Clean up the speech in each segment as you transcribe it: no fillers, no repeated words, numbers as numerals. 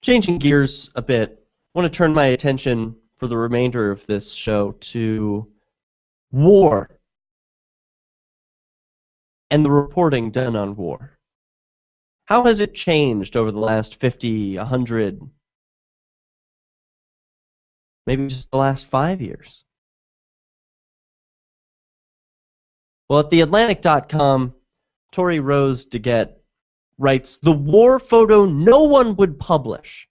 Changing gears a bit, I want to turn my attention for the remainder of this show to war and the reporting done on war. How has it changed over the last 50, 100, maybe just the last 5 years? Well, at theatlantic.com, Tori Rose DeGette writes, "The war photo no one would publish."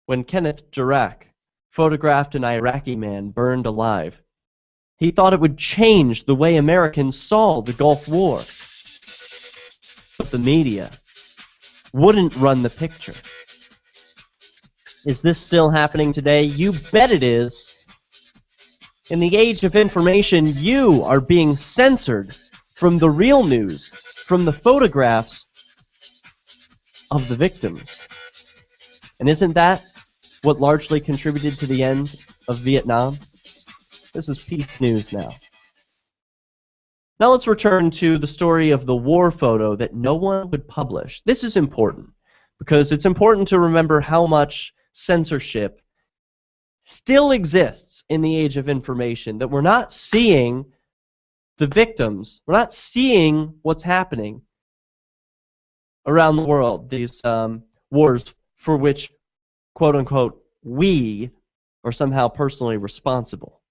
When Kenneth Durack photographed an Iraqi man burned alive, he thought it would change the way Americans saw the Gulf War. But the media wouldn't run the picture. Is this still happening today? You bet it is. In the age of information, you are being censored from the real news, from the photographs of the victims. And isn't that what largely contributed to the end of Vietnam? This is Peace News now. Now let's return to the story of the war photo that no one would publish. This is important because it's important to remember how much censorship still exists in the age of information, that we're not seeing the victims, we're not seeing what's happening around the world, these wars for which, quote-unquote, we are somehow personally responsible.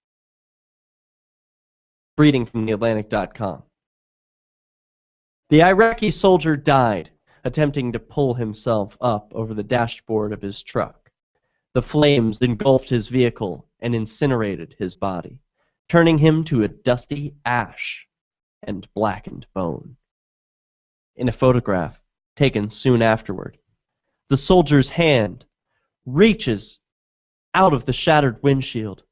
Reading from theatlantic.com. The Iraqi soldier died attempting to pull himself up over the dashboard of his truck. The flames engulfed his vehicle and incinerated his body, turning him to a dusty ash and blackened bone. In a photograph taken soon afterward, the soldier's hand reaches out of the shattered windshield,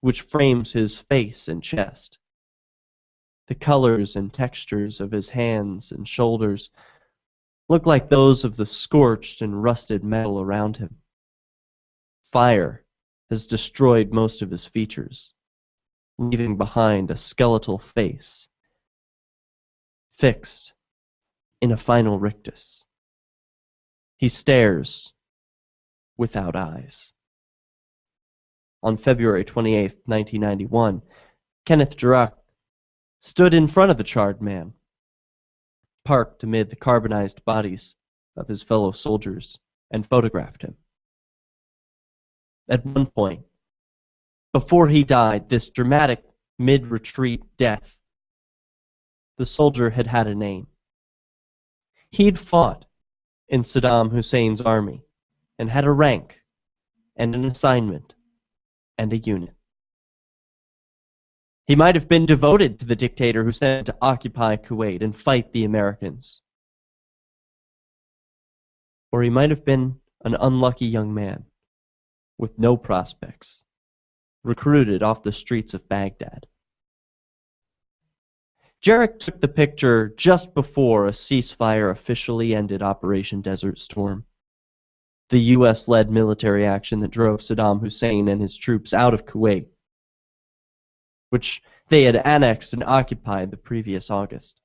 which frames his face and chest. The colors and textures of his hands and shoulders look like those of the scorched and rusted metal around him. Fire has destroyed most of his features, leaving behind a skeletal face, fixed in a final rictus. He stares without eyes. On February 28, 1991, Kenneth Durack stood in front of the charred man, parked amid the carbonized bodies of his fellow soldiers, and photographed him. At one point, before he died this dramatic mid-retreat death, the soldier had had a name. He'd fought in Saddam Hussein's army and had a rank and an assignment and a unit. He might have been devoted to the dictator who sent him to occupy Kuwait and fight the Americans. Or he might have been an unlucky young man with no prospects, recruited off the streets of Baghdad. Jarek took the picture just before a ceasefire officially ended Operation Desert Storm, the U.S.-led military action that drove Saddam Hussein and his troops out of Kuwait, which they had annexed and occupied the previous August.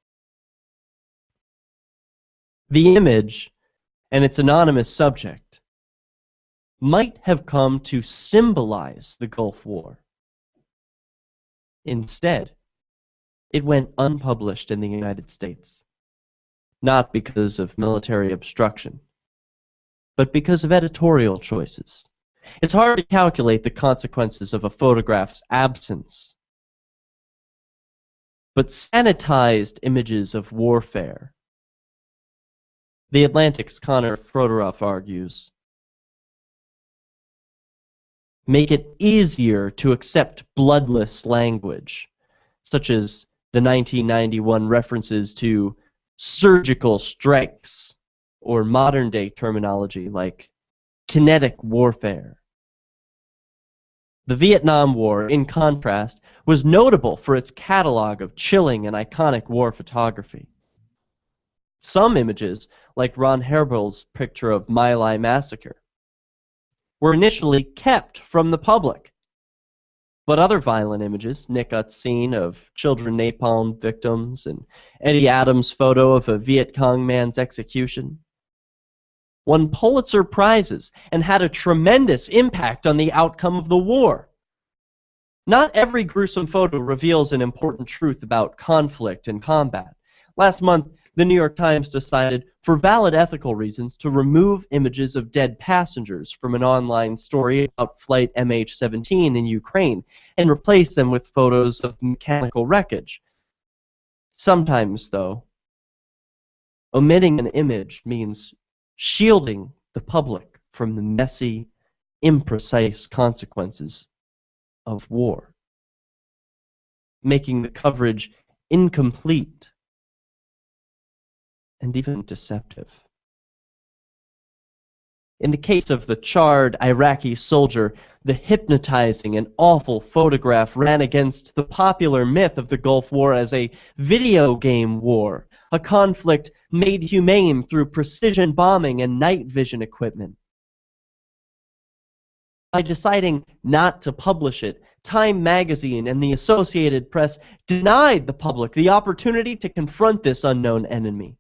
The image and its anonymous subject might have come to symbolize the Gulf War. Instead, it went unpublished in the United States, not because of military obstruction, but because of editorial choices. It's hard to calculate the consequences of a photograph's absence, but sanitized images of warfare. The Atlantic's Connor Froderoff argues, make it easier to accept bloodless language, such as the 1991 references to surgical strikes, or modern-day terminology like kinetic warfare. The Vietnam War, in contrast, was notable for its catalog of chilling and iconic war photography. Some images, like Ron Herbel's picture of My Lai Massacre, were initially kept from the public. But other violent images, Nick Ut's scene of children napalm victims and Eddie Adams' photo of a Viet Cong man's execution, won Pulitzer Prizes, and had a tremendous impact on the outcome of the war. Not every gruesome photo reveals an important truth about conflict and combat. Last month, the New York Times decided, for valid ethical reasons, to remove images of dead passengers from an online story about Flight MH17 in Ukraine and replace them with photos of mechanical wreckage. Sometimes, though, omitting an image means shielding the public from the messy, imprecise consequences of war, making the coverage incomplete and even deceptive. In the case of the charred Iraqi soldier, the hypnotizing and awful photograph ran against the popular myth of the Gulf War as a video game war, a conflict made humane through precision bombing and night vision equipment. By deciding not to publish it, Time magazine and the Associated Press denied the public the opportunity to confront this unknown enemy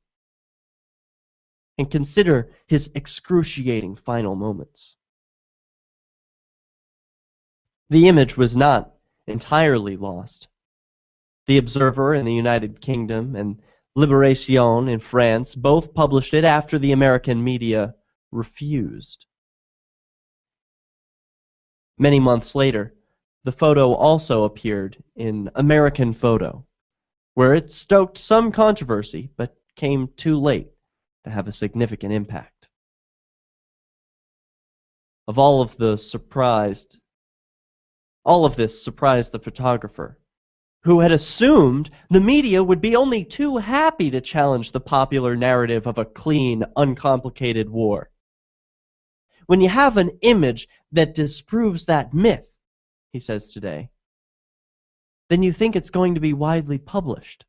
and consider his excruciating final moments. The image was not entirely lost. The Observer in the United Kingdom and Libération in France both published it after the American media refused. Many months later, the photo also appeared in American Photo, where it stoked some controversy but came too late to have a significant impact. All of this surprised the photographer, who had assumed the media would be only too happy to challenge the popular narrative of a clean, uncomplicated war. When you have an image that disproves that myth, he says today, then you think it's going to be widely published.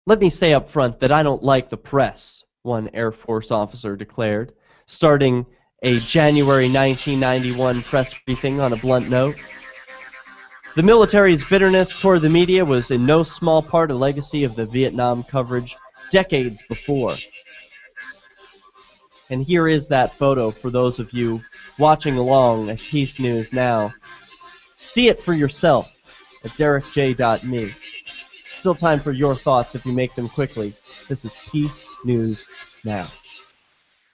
Let me say up front that I don't like the press, one Air Force officer declared, starting a January 1991 press briefing on a blunt note. The military's bitterness toward the media was in no small part a legacy of the Vietnam coverage decades before. And here is that photo for those of you watching along at Peace News Now. See it for yourself at derekj.me. Still time for your thoughts if you make them quickly. This is Peace News Now.